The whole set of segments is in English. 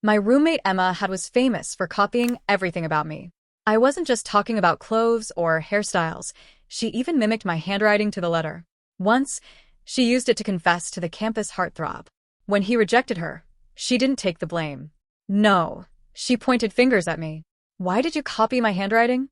My roommate Emma was famous for copying everything about me. I wasn't just talking about clothes or hairstyles, she even mimicked my handwriting to the letter. Once, she used it to confess to the campus heartthrob. When he rejected her, she didn't take the blame. No, she pointed fingers at me. Why did you copy my handwriting?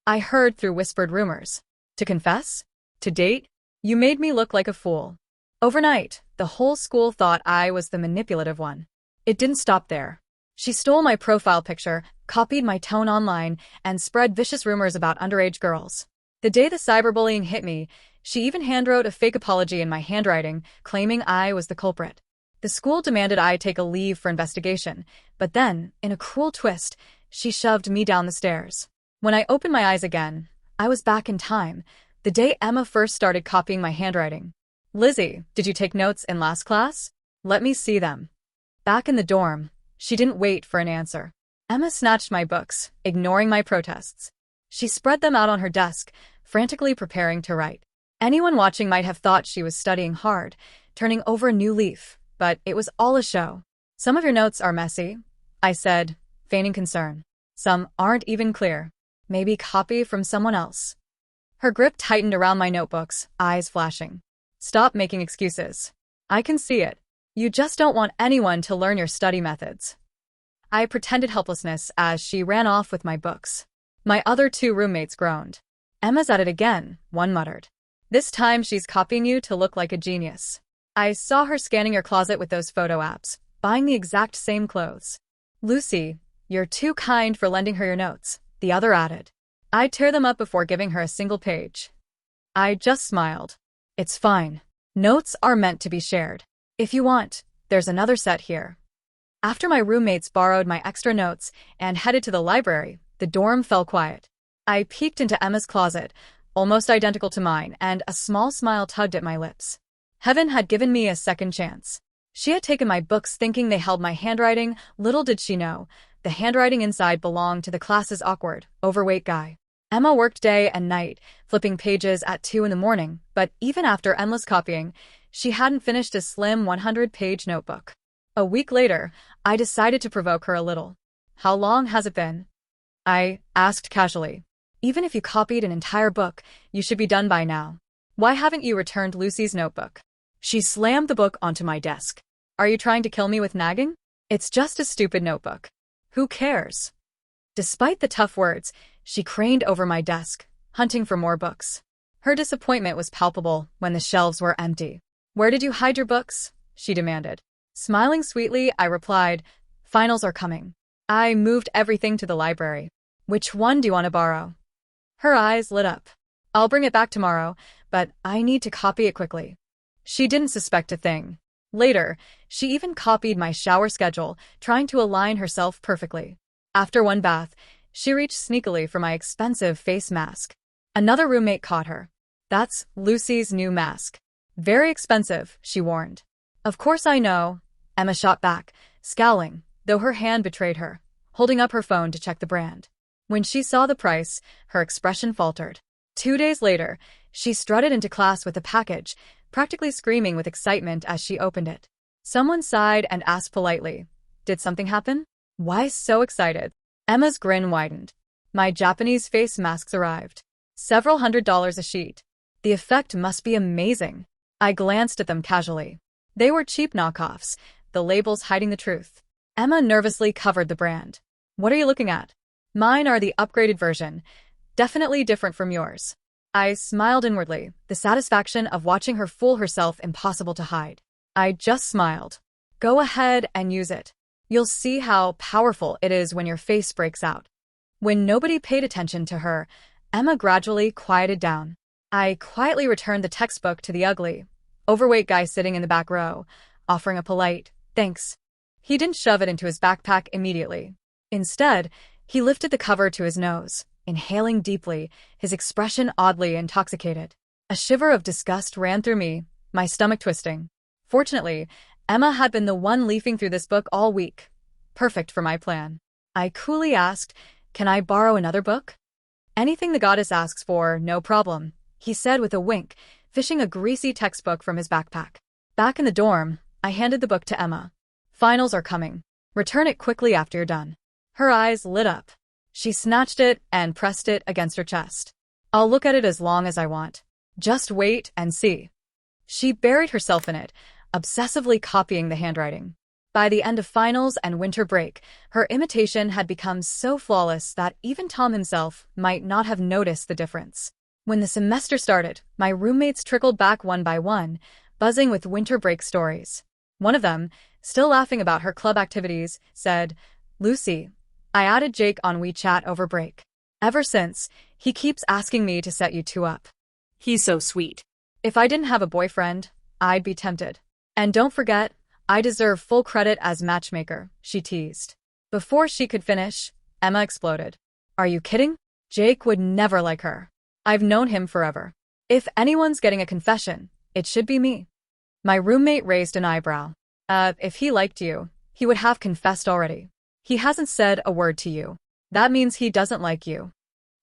I heard through whispered rumors. To confess? To date? You made me look like a fool. Overnight, the whole school thought I was the manipulative one. It didn't stop there. She stole my profile picture, copied my tone online, and spread vicious rumors about underage girls. The day the cyberbullying hit me, she even handwrote a fake apology in my handwriting, claiming I was the culprit. The school demanded I take a leave for investigation, but then, in a cruel twist, she shoved me down the stairs. When I opened my eyes again, I was back in time, the day Emma first started copying my handwriting. Lizzie, did you take notes in last class? Let me see them. Back in the dorm, she didn't wait for an answer. Emma snatched my books, ignoring my protests. She spread them out on her desk, frantically preparing to write. Anyone watching might have thought she was studying hard, turning over a new leaf, but it was all a show. Some of your notes are messy, I said, feigning concern. Some aren't even clear. Maybe copy from someone else. Her grip tightened around my notebooks, eyes flashing. Stop making excuses. I can see it. You just don't want anyone to learn your study methods. I pretended helplessness as she ran off with my books. My other two roommates groaned. Emma's at it again, one muttered. This time she's copying you to look like a genius. I saw her scanning your closet with those photo apps, buying the exact same clothes. Lucy, you're too kind for lending her your notes, the other added. I'd tear them up before giving her a single page. I just smiled. It's fine. Notes are meant to be shared. If you want, there's another set here. After my roommates borrowed my extra notes and headed to the library, the dorm fell quiet. I peeked into Emma's closet, almost identical to mine, and a small smile tugged at my lips. Heaven had given me a second chance. She had taken my books thinking they held my handwriting. Little did she know, the handwriting inside belonged to the class's awkward, overweight guy. Emma worked day and night, flipping pages at 2 in the morning, but even after endless copying, she hadn't finished a slim 100-page notebook. A week later, I decided to provoke her a little. How long has it been? I asked casually. Even if you copied an entire book, you should be done by now. Why haven't you returned Lucy's notebook? She slammed the book onto my desk. Are you trying to kill me with nagging? It's just a stupid notebook. Who cares? Despite the tough words, she craned over my desk, hunting for more books. Her disappointment was palpable when the shelves were empty. Where did you hide your books? She demanded. Smiling sweetly, I replied, finals are coming. I moved everything to the library. Which one do you want to borrow? Her eyes lit up. I'll bring it back tomorrow, but I need to copy it quickly. She didn't suspect a thing. Later, she even copied my shower schedule, trying to align herself perfectly. After one bath, she reached sneakily for my expensive face mask. Another roommate caught her. That's Lucy's new mask. Very expensive, she warned. Of course I know, Emma shot back, scowling, though her hand betrayed her, holding up her phone to check the brand. When she saw the price, her expression faltered. 2 days later, she strutted into class with a package, practically screaming with excitement as she opened it. Someone sighed and asked politely, did something happen? Why so excited? Emma's grin widened. My Japanese face masks arrived. Several $100s a sheet. The effect must be amazing. I glanced at them casually. They were cheap knockoffs, the labels hiding the truth. Emma nervously covered the brand. What are you looking at? Mine are the upgraded version. Definitely different from yours. I smiled inwardly, the satisfaction of watching her fool herself impossible to hide. I just smiled. Go ahead and use it. You'll see how powerful it is when your face breaks out. When nobody paid attention to her, Emma gradually quieted down. I quietly returned the textbook to the ugly, overweight guy sitting in the back row, offering a polite, thanks. He didn't shove it into his backpack immediately. Instead, he lifted the cover to his nose, inhaling deeply, his expression oddly intoxicated. A shiver of disgust ran through me, my stomach twisting. Fortunately, Emma had been the one leafing through this book all week. Perfect for my plan. I coolly asked, can I borrow another book? Anything the goddess asks for, no problem, he said with a wink, fishing a greasy textbook from his backpack. Back in the dorm, I handed the book to Emma. Finals are coming. Return it quickly after you're done. Her eyes lit up. She snatched it and pressed it against her chest. I'll look at it as long as I want. Just wait and see. She buried herself in it, obsessively copying the handwriting. By the end of finals and winter break, her imitation had become so flawless that even Tom himself might not have noticed the difference. When the semester started, my roommates trickled back one by one, buzzing with winter break stories. One of them, still laughing about her club activities, said, "Lucy, I added Jake on WeChat over break. Ever since, he keeps asking me to set you two up. He's so sweet. If I didn't have a boyfriend, I'd be tempted. And don't forget, I deserve full credit as matchmaker," she teased. Before she could finish, Emma exploded. "Are you kidding? Jake would never like her. I've known him forever. If anyone's getting a confession, it should be me." My roommate raised an eyebrow. If he liked you, he would have confessed already. He hasn't said a word to you. That means he doesn't like you."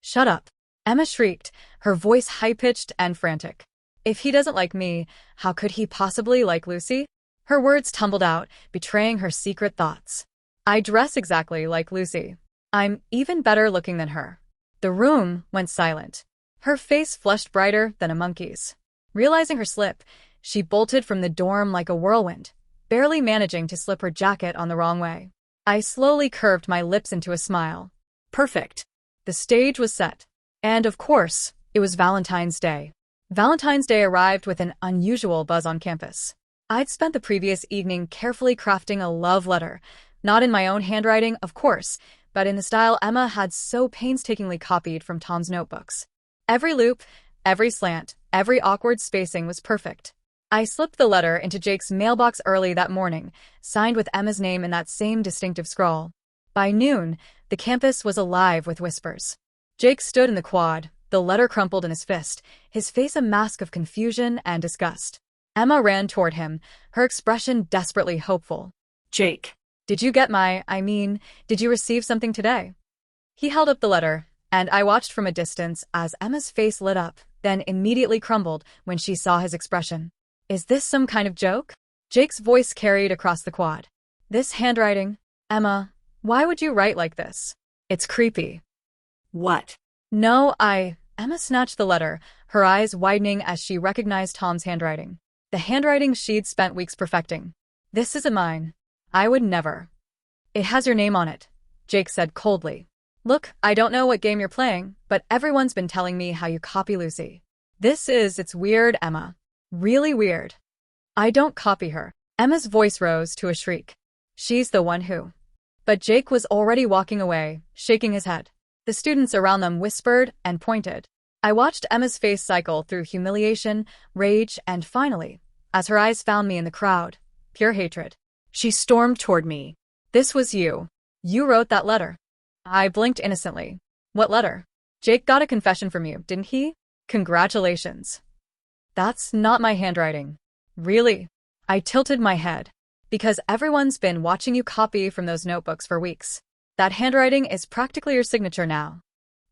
"Shut up," Emma shrieked, her voice high-pitched and frantic. "If he doesn't like me, how could he possibly like Lucy?" Her words tumbled out, betraying her secret thoughts. "I dress exactly like Lucy. I'm even better looking than her." The room went silent. Her face flushed brighter than a monkey's. Realizing her slip, she bolted from the dorm like a whirlwind, barely managing to slip her jacket on the wrong way. I slowly curved my lips into a smile. Perfect. The stage was set. And of course, it was Valentine's Day. Valentine's Day arrived with an unusual buzz on campus. I'd spent the previous evening carefully crafting a love letter, not in my own handwriting, of course, but in the style Emma had so painstakingly copied from Tom's notebooks. Every loop, every slant, every awkward spacing was perfect. I slipped the letter into Jake's mailbox early that morning, signed with Emma's name in that same distinctive scrawl. By noon, the campus was alive with whispers. Jake stood in the quad, the letter crumpled in his fist, his face a mask of confusion and disgust. Emma ran toward him, her expression desperately hopeful. "Jake, Did you receive something today?" He held up the letter, and I watched from a distance as Emma's face lit up, then immediately crumbled when she saw his expression. "Is this some kind of joke?" Jake's voice carried across the quad. "This handwriting, Emma, why would you write like this? It's creepy." What? "No, Emma snatched the letter, her eyes widening as she recognized Tom's handwriting. The handwriting she'd spent weeks perfecting. "This isn't mine. I would never." "It has your name on it," Jake said coldly. "Look, I don't know what game you're playing, but everyone's been telling me how you copy Lucy. It's weird, Emma. Really weird." "I don't copy her." Emma's voice rose to a shriek. "She's the one who." But Jake was already walking away, shaking his head. The students around them whispered and pointed. I watched Emma's face cycle through humiliation, rage, and finally, as her eyes found me in the crowd, pure hatred. She stormed toward me. "This was you. You wrote that letter." I blinked innocently. "What letter?" "Jake got a confession from you, didn't he? Congratulations." "That's not my handwriting." "Really?" I tilted my head. "Because everyone's been watching you copy from those notebooks for weeks. That handwriting is practically your signature now."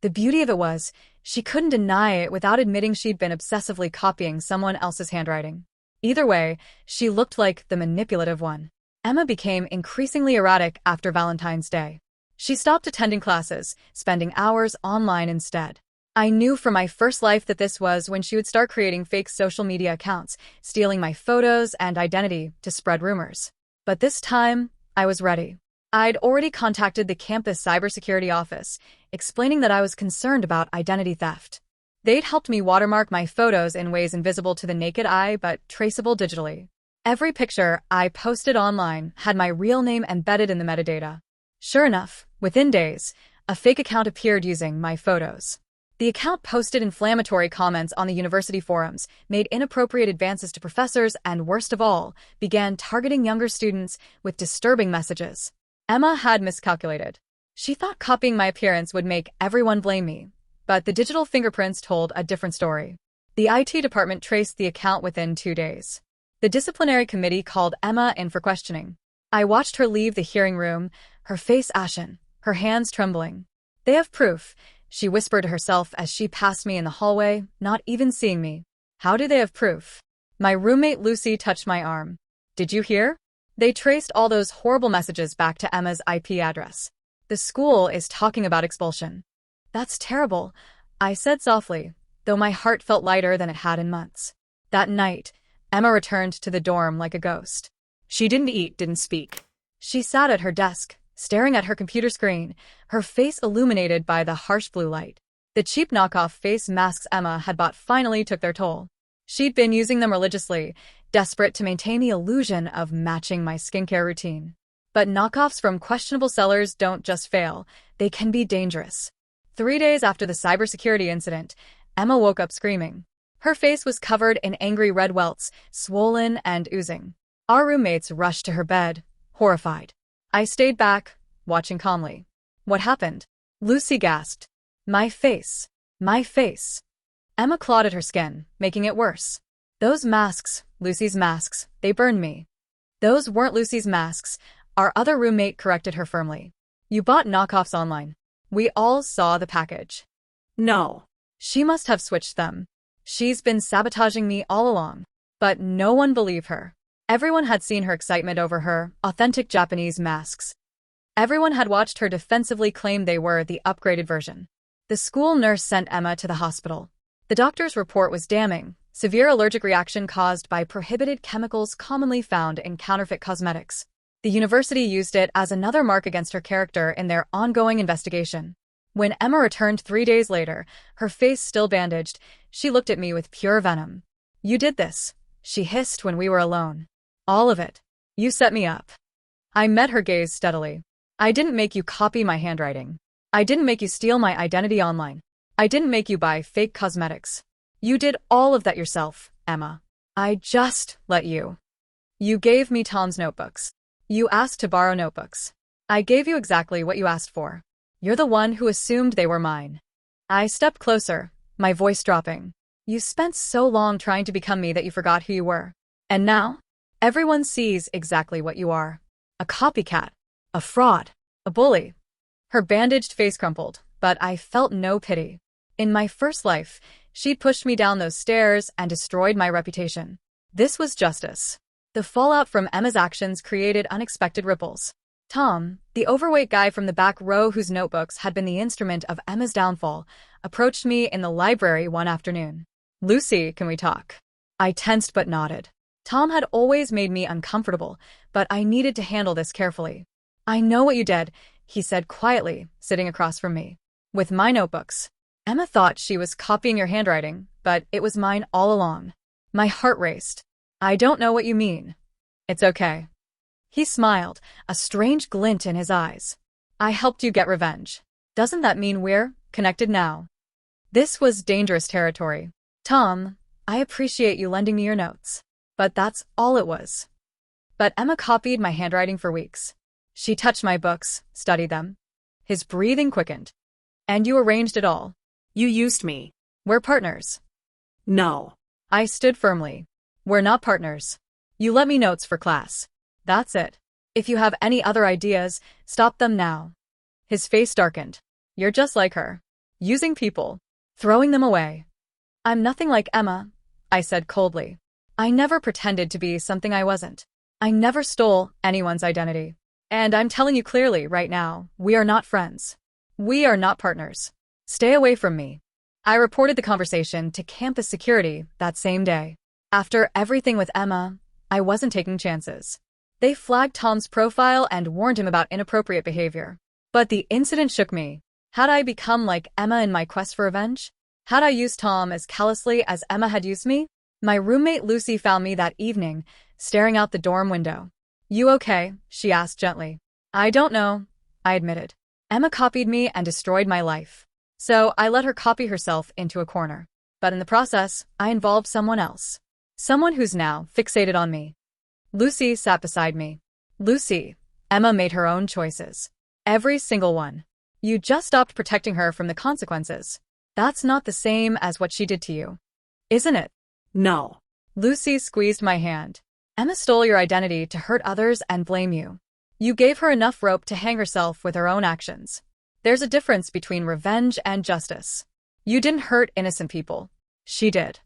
The beauty of it was, she couldn't deny it without admitting she'd been obsessively copying someone else's handwriting. Either way, she looked like the manipulative one. Emma became increasingly erratic after Valentine's Day. She stopped attending classes, spending hours online instead. I knew from my first life that this was when she would start creating fake social media accounts, stealing my photos and identity to spread rumors. But this time, I was ready. I'd already contacted the campus cybersecurity office, explaining that I was concerned about identity theft. They'd helped me watermark my photos in ways invisible to the naked eye but traceable digitally. Every picture I posted online had my real name embedded in the metadata. Sure enough, within days, a fake account appeared using my photos. The account posted inflammatory comments on the university forums, made inappropriate advances to professors, and worst of all, began targeting younger students with disturbing messages. Emma had miscalculated. She thought copying my appearance would make everyone blame me, but the digital fingerprints told a different story. The IT department traced the account within 2 days. The disciplinary committee called Emma in for questioning. I watched her leave the hearing room, her face ashen, her hands trembling. "They have proof," she whispered to herself as she passed me in the hallway, not even seeing me. "How do they have proof?" My roommate Lucy touched my arm. "Did you hear?" They traced all those horrible messages back to Emma's IP address. The school is talking about expulsion. That's terrible, I said softly, though my heart felt lighter than it had in months. That night, Emma returned to the dorm like a ghost. She didn't eat, didn't speak. She sat at her desk, staring at her computer screen, her face illuminated by the harsh blue light. The cheap knockoff face masks Emma had bought finally took their toll. She'd been using them religiously, desperate to maintain the illusion of matching my skincare routine. But knockoffs from questionable sellers don't just fail, they can be dangerous. 3 days after the cybersecurity incident, Emma woke up screaming. Her face was covered in angry red welts, swollen and oozing. Our roommates rushed to her bed, horrified. I stayed back, watching calmly. What happened? Lucy gasped. My face. My face. Emma clawed at her skin, making it worse. Those masks, Lucy's masks, they burned me. Those weren't Lucy's masks, our other roommate corrected her firmly. You bought knockoffs online. We all saw the package. No. She must have switched them. She's been sabotaging me all along. But no one believed her. Everyone had seen her excitement over her authentic Japanese masks. Everyone had watched her defensively claim they were the upgraded version. The school nurse sent Emma to the hospital. The doctor's report was damning. Severe allergic reaction caused by prohibited chemicals commonly found in counterfeit cosmetics. The university used it as another mark against her character in their ongoing investigation. When Emma returned 3 days later, her face still bandaged, she looked at me with pure venom. You did this, she hissed when we were alone. All of it. You set me up. I met her gaze steadily. I didn't make you copy my handwriting. I didn't make you steal my identity online. I didn't make you buy fake cosmetics. You did all of that yourself, Emma. I just let you. You gave me Tom's notebooks. You asked to borrow notebooks. I gave you exactly what you asked for. You're the one who assumed they were mine. I stepped closer, my voice dropping. You spent so long trying to become me that you forgot who you were. And now, everyone sees exactly what you are. A copycat. A fraud. A bully. Her bandaged face crumpled, but I felt no pity. In my first life, she'd pushed me down those stairs and destroyed my reputation. This was justice. The fallout from Emma's actions created unexpected ripples. Tom, the overweight guy from the back row whose notebooks had been the instrument of Emma's downfall, approached me in the library one afternoon. Lucy, can we talk? I tensed but nodded. Tom had always made me uncomfortable, but I needed to handle this carefully. I know what you did, he said quietly, sitting across from me. With my notebooks. Emma thought she was copying your handwriting, but it was mine all along. My heart raced. I don't know what you mean. It's okay. He smiled, a strange glint in his eyes. I helped you get revenge. Doesn't that mean we're connected now? This was dangerous territory. Tom, I appreciate you lending me your notes. But that's all it was. But Emma copied my handwriting for weeks. She touched my books, studied them. His breathing quickened. And you arranged it all. You used me. We're partners. No. I stood firmly. We're not partners. You let me notes for class. That's it. If you have any other ideas, stop them now. His face darkened. You're just like her. Using people. Throwing them away. I'm nothing like Emma, I said coldly. I never pretended to be something I wasn't. I never stole anyone's identity. And I'm telling you clearly right now, we are not friends. We are not partners. Stay away from me. I reported the conversation to campus security that same day. After everything with Emma, I wasn't taking chances. They flagged Tom's profile and warned him about inappropriate behavior. But the incident shook me. Had I become like Emma in my quest for revenge? Had I used Tom as callously as Emma had used me? My roommate Lucy found me that evening, staring out the dorm window. You okay? She asked gently. I don't know, I admitted. Emma copied me and destroyed my life. So I let her copy herself into a corner. But in the process, I involved someone else. Someone who's now fixated on me. Lucy sat beside me. Lucy, Emma made her own choices. Every single one. You just stopped protecting her from the consequences. That's not the same as what she did to you. Isn't it? No. Lucy squeezed my hand. Emma stole your identity to hurt others and blame you. You gave her enough rope to hang herself with her own actions. There's a difference between revenge and justice. You didn't hurt innocent people. She did.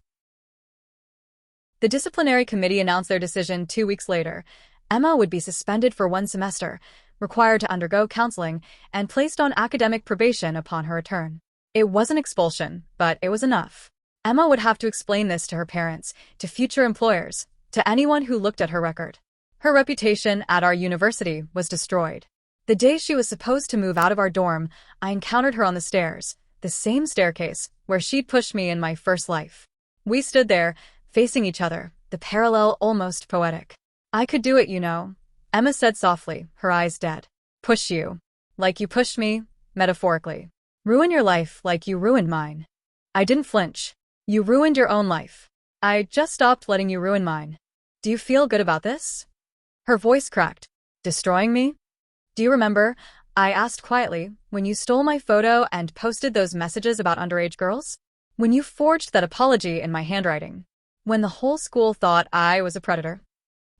The disciplinary committee announced their decision 2 weeks later. Emma would be suspended for 1 semester, required to undergo counseling, and placed on academic probation upon her return. It wasn't expulsion, but it was enough. Emma would have to explain this to her parents, to future employers, to anyone who looked at her record. Her reputation at our university was destroyed. The day she was supposed to move out of our dorm, I encountered her on the stairs, the same staircase where she'd pushed me in my first life. We stood there, facing each other, the parallel almost poetic. "I could do it, you know," Emma said softly, her eyes dead. "Push you. Like you pushed me, metaphorically. Ruin your life like you ruined mine." I didn't flinch. "You ruined your own life. I just stopped letting you ruin mine. Do you feel good about this?" Her voice cracked. "Destroying me? Do you remember," I asked quietly, "when you stole my photo and posted those messages about underage girls? When you forged that apology in my handwriting? When the whole school thought I was a predator?"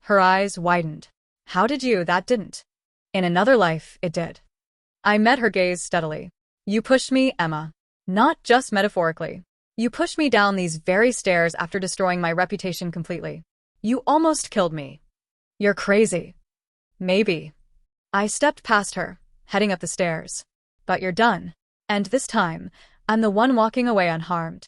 Her eyes widened. "How did you? That didn't. In another life, it did." I met her gaze steadily. "You pushed me, Emma. Not just metaphorically. You pushed me down these very stairs after destroying my reputation completely. You almost killed me. You're crazy." "Maybe." I stepped past her, heading up the stairs. "But you're done. And this time, I'm the one walking away unharmed."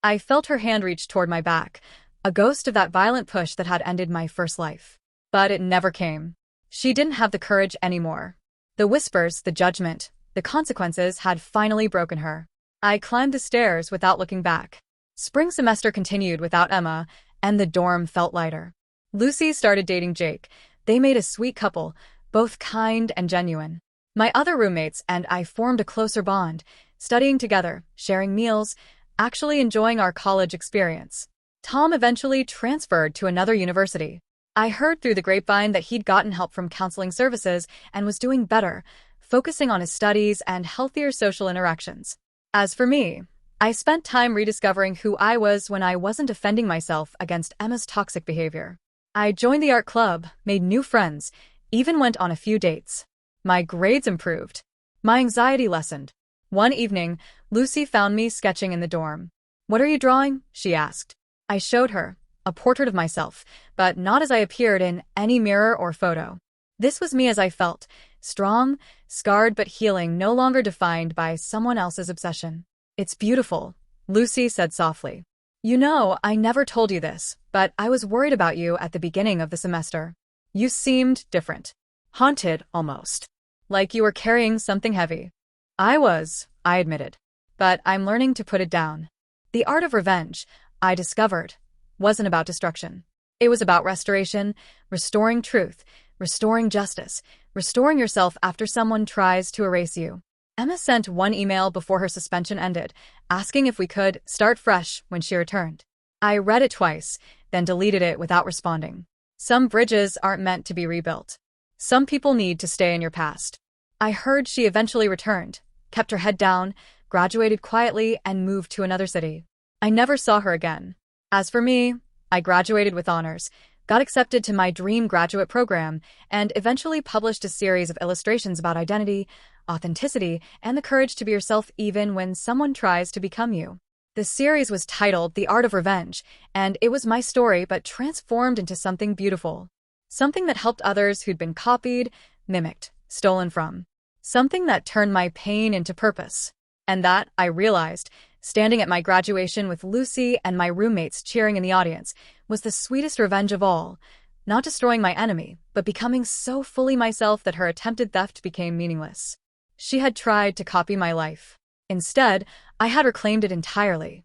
I felt her hand reach toward my back, a ghost of that violent push that had ended my first life. But it never came. She didn't have the courage anymore. The whispers, the judgment, the consequences had finally broken her. I climbed the stairs without looking back. Spring semester continued without Emma, and the dorm felt lighter. Lucy started dating Jake. They made a sweet couple, both kind and genuine. My other roommates and I formed a closer bond, studying together, sharing meals, actually enjoying our college experience. Tom eventually transferred to another university. I heard through the grapevine that he'd gotten help from counseling services and was doing better, focusing on his studies and healthier social interactions. As for me, I spent time rediscovering who I was when I wasn't defending myself against Emma's toxic behavior. I joined the art club, made new friends, even went on a few dates. My grades improved. My anxiety lessened. One evening, Lucy found me sketching in the dorm. "What are you drawing?" she asked. I showed her, a portrait of myself, but not as I appeared in any mirror or photo. This was me as I felt, strong, scarred but healing, no longer defined by someone else's obsession. "It's beautiful," Lucy said softly. "You know, I never told you this, but I was worried about you at the beginning of the semester. You seemed different. Haunted, almost. Like you were carrying something heavy." I was, I admitted. But I'm learning to put it down. The art of revenge, I discovered, wasn't about destruction. It was about restoration, restoring truth, restoring justice, restoring yourself after someone tries to erase you. Emma sent one email before her suspension ended, asking if we could start fresh when she returned. I read it twice, then deleted it without responding. Some bridges aren't meant to be rebuilt. Some people need to stay in your past. I heard she eventually returned, kept her head down, graduated quietly, and moved to another city. I never saw her again. As for me, I graduated with honors, got accepted to my dream graduate program, and eventually published a series of illustrations about identity, authenticity, and the courage to be yourself even when someone tries to become you. The series was titled The Art of Revenge, and it was my story but transformed into something beautiful. Something that helped others who'd been copied, mimicked, stolen from. Something that turned my pain into purpose. And that, I realized, standing at my graduation with Lucy and my roommates cheering in the audience, was the sweetest revenge of all. Not destroying my enemy, but becoming so fully myself that her attempted theft became meaningless. She had tried to copy my life. Instead, I had reclaimed it entirely.